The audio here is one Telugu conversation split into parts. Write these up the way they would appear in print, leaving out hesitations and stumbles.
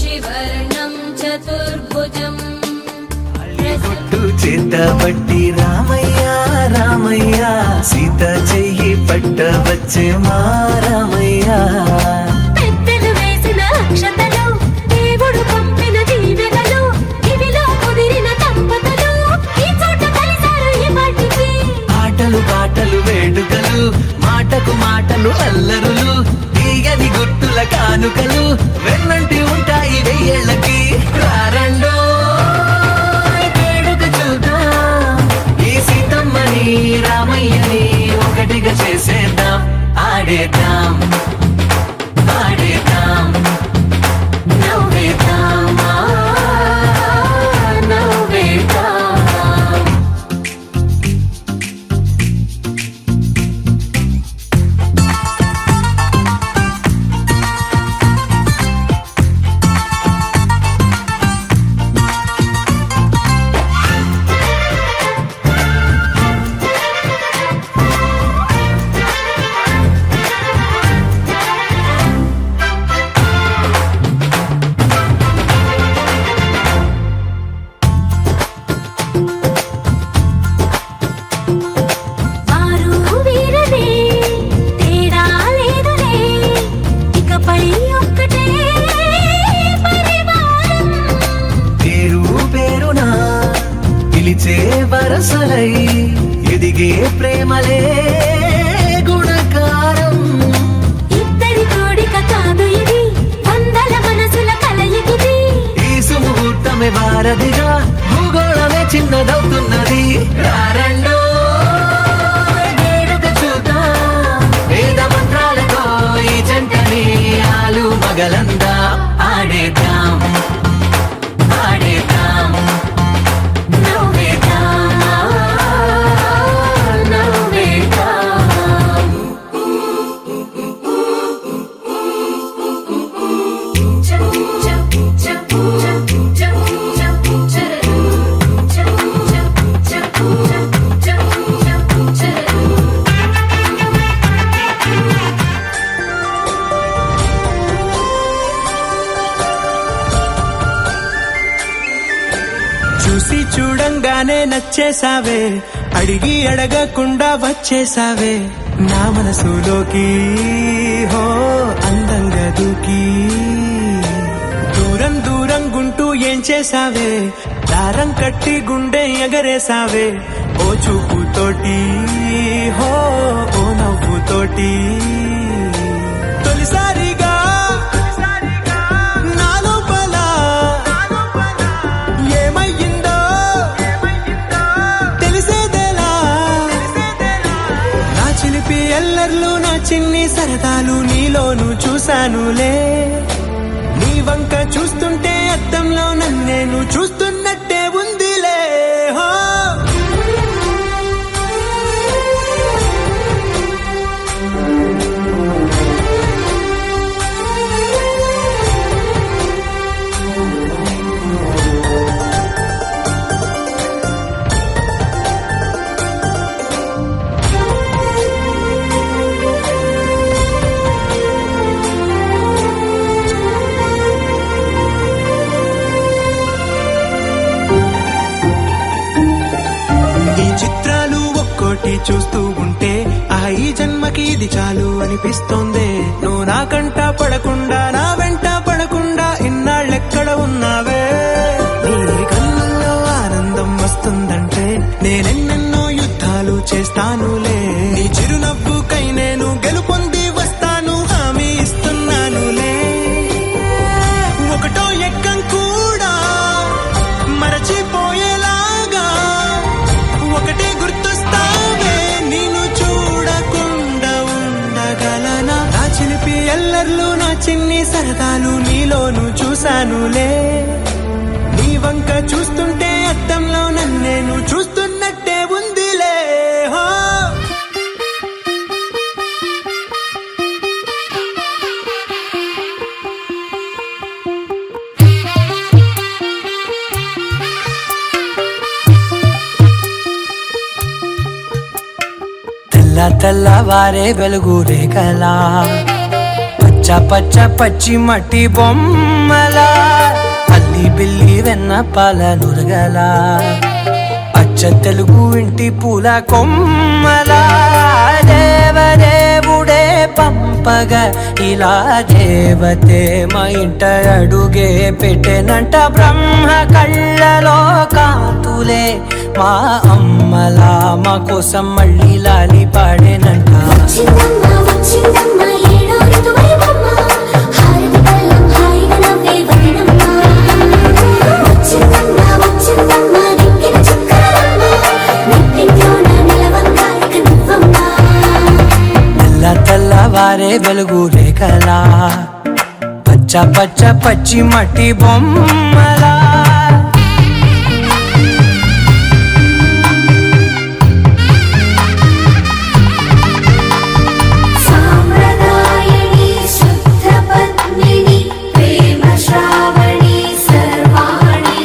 శశివర్ణం చతుర్భుజం గుట్టు చేతబట్టి రామయ్య రామయ్య సీత చెయ్యి పట్ట వచ్చే మా రామయ్య పెద్దలు వేసిన అక్షతలు దేవుడు పంపిన దీవెనలు ఇవిలో కుదిరిన దంపతులు ఈ చోట కలిసారు ఈ పాటికి ఆటలు పాటలు వేడుకలు మాటకు మాటలు అల్లరులు తీయని గుట్టుల కానుకలు వెన్నంటి ఉంటాయి వెయ్యేళ్ళకి రారండో వేడుక చూద్దాం ఈ సీతమ్మని రామయ్యని ఒకటిగా చేసేద్దాం ఆడేద్దాం ఆడేద్దాం నవ్వేద్దాం నవ్వేద్దాం వారు వీరనే తేడా లేదులే ఇకపై ఒక్కటే పరివారం పేరు పేరున పిలిచే వరసలై ఎదిగే ప్రేమలే గుణకారం ఇద్దరి కోడిక కాదు ఇది వందల మనసుల కలయికిది ఈ సుముహూర్తమే వారధిగా భూగోళమే చిన్నదవుతున్నది రారండో వేడుక చూద్దాం వేద మంత్రాలతో ఈ జంటని ఆలు మగలందా ఆడేద్దాం ఆడేద్దాం నవ్వేద్దాం నవ్వేద్దాం చూసి చూడంగానే నచ్చేసావే అడిగి అడగకుండా వచ్చేసావే నా మనసులోకి హో అందంగా దూకి దూరం దూరం గుంటూ ఏం చేసావే దారం కట్టి గుండె ఎగరేసావే ఓ చూపుతోటి హో ఓ నవ్వుతోటి తొలిసారిగా నా లోపల ఏమయ్యిందో తెలిసేదేలా నా చిలిపి ఎల్లర్లు నా చిన్ని సరదాలు నీలోను చూశానులే నీ వంక చూస్తుంటే అద్దంలో నన్నేను చూస్తున్నట్టే ఉందిలే హో చూస్తూ ఉంటే ఈ జన్మకి ఇది చాలు అనిపిస్తోంది నువ్వు నా కంట పడకుండా నా వెంట పడకుండా ఇన్నాళ్ళెక్కడ ఉన్నావే నీ కళ్ళల్లో ఆనందం వస్తుందంటే నేనెన్నెన్నో యుద్ధాలు చేస్తానులే నీ చిరునవ్వుకై నేను గెలుపొంది వస్తాను హామీ ఇస్తున్నానులే ఒకటో ఎక్కం కూడా మరచిపోయేలాగా ఒకటే గుర్తొస్తావే నిన్ను చూడకుండా ఉండగలనా నా చిలిపి ఎల్లర్లు నా చిన్ని సరదాలు నీలోను చూశానులే నీ వంక చూస్తుంటే అద్దంలో నన్నేను చూస్తున్నట్టే ఉందిలే హో తెల్లవారే వెలుగు రేఖలా పచ్చ పచ్చ పచ్చి మట్టి బొమ్మలా అల్లి బిల్లి వెన్న పాల నురగలా అచ్చ తెలుగు ఇంటి పూల కొమ్మలా దేవదేవుడే పంపగా ఇలా దేవతే మా ఇంట అడుగే పెట్టెనంట బ్రహ్మ కళ్ళలో కాతులే మా అమ్మలా మా కోసం మళ్ళీ లాలి పాడేనంట వచ్చిందమ్మ వచ్చిందమ్మ ఏడో ఋతువైవమ్మ హారతి పళ్ళం హాయిగా నవ్వే వదినమ్మ వచ్చిందమ్మ వచ్చిందమ్మ దిక్కిన చుక్కలమ్మ నెట్టింట్లోన నిలవంగా ఇక నువ్వమ్మ తెల్లవారే వెలుగు రేఖలా పచ్చ పచ్చ పచ్చి మట్టి బొమ్మలా సాంప్రదాయని శుద్ధ పద్మిని ప్రేమ శ్రావణి సర్వాణి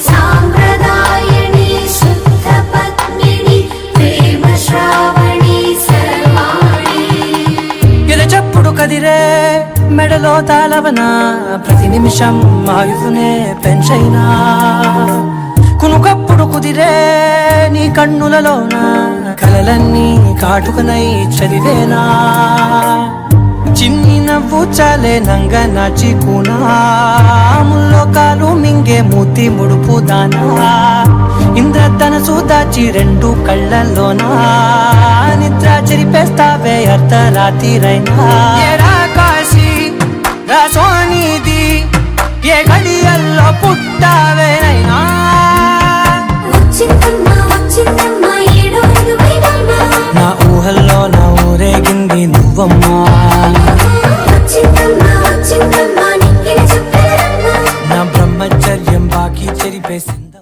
సాంప్రదాయని శుద్ధ పద్మిని ప్రేమ శ్రావణి సర్వాణి ఎలచప్పుడు కదిరే మెడలో తాళవన ప్రతి నిమిషం ఆయుధునే పెంచైనా కునుకప్పుడు కుదిరే నీ కన్నులలోన కలలన్నీ కాటుకనై చదివేనా చిన్ని నవ్వు చాలే నంగ నాచి కూనాముల్లో కాలు మింగే మూతి ముడుపు దానా ఇంద్రధనసు దాచి రెండు కళ్ళల్లోనా నిద్ర చెరిపేస్తావే అర్ధరాత్రిరైనా ఏరా కాశీ రా సోనిది ఏ గడియల్లో పుట్టావేనైనా వచ్చిందమ్మ వచ్చిందమ్మ ఏడో ఋతువైవమ్మ నా ఊహల్లో నా ఊరేగింది నువ్వమ్మా వచ్చిందమ్మ వచ్చిందమ్మ నెక్కిన చుక్కలమ్మ నా బ్రహ్మచర్యం బాకీ చెరిపేసింది